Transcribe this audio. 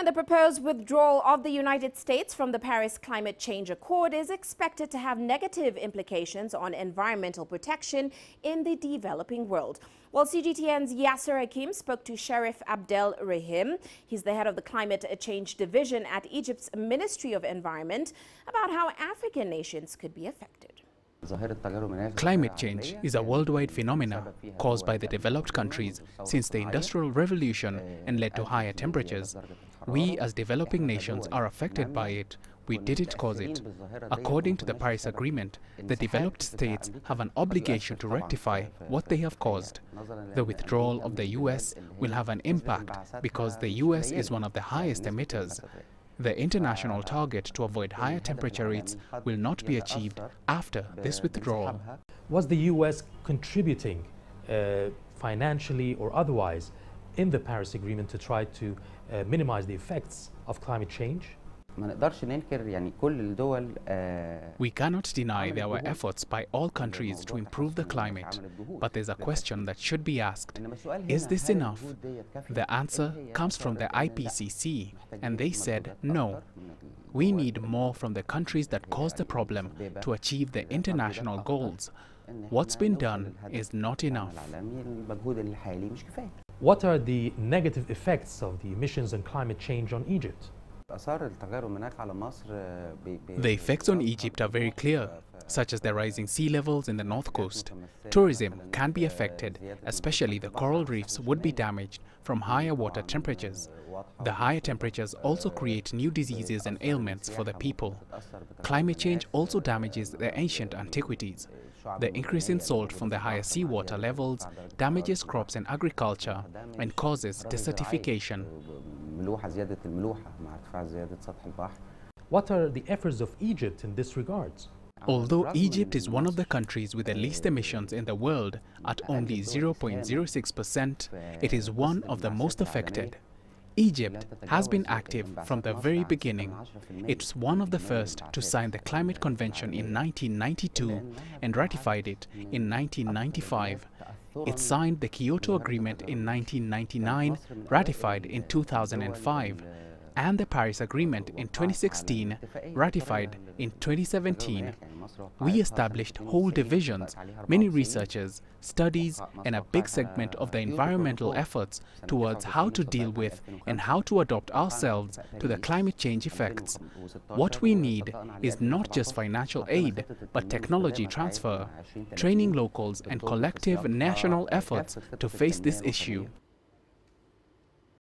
And the proposed withdrawal of the United States from the Paris Climate Change Accord is expected to have negative implications on environmental protection in the developing world. Well, CGTN's Yasser Hakim spoke to Sherif Abdel Rehim. He's the head of the Climate Change Division at Egypt's Ministry of Environment about how African nations could be affected. Climate change is a worldwide phenomenon caused by the developed countries since the Industrial Revolution and led to higher temperatures. We as developing nations are affected by it. We didn't cause it. According to the Paris Agreement, the developed states have an obligation to rectify what they have caused. The withdrawal of the US will have an impact because the US is one of the highest emitters. The international target to avoid higher temperature rates will not be achieved after this withdrawal. Was the US contributing financially or otherwise in the Paris Agreement to try to minimize the effects of climate change? We cannot deny there were efforts by all countries to improve the climate, but there's a question that should be asked. Is this enough? The answer comes from the IPCC, and they said no. We need more from the countries that caused the problem to achieve the international goals. What's been done is not enough. What are the negative effects of the emissions and climate change on Egypt? The effects on Egypt are very clear, such as the rising sea levels in the north coast. Tourism can be affected, especially the coral reefs would be damaged from higher water temperatures. The higher temperatures also create new diseases and ailments for the people. Climate change also damages the ancient antiquities. The increase in salt from the higher seawater levels damages crops and agriculture and causes desertification. What are the efforts of Egypt in this regard? Although Egypt is one of the countries with the least emissions in the world at only 0.06%, it is one of the most affected. Egypt has been active from the very beginning. It's one of the first to sign the Climate Convention in 1992 and ratified it in 1995. It signed the Kyoto Agreement in 1999, ratified in 2005, and the Paris Agreement in 2016, ratified in 2017. We established whole divisions, many researchers, studies, and a big segment of the environmental efforts towards how to deal with and how to adapt ourselves to the climate change effects. What we need is not just financial aid, but technology transfer, training locals, and collective national efforts to face this issue.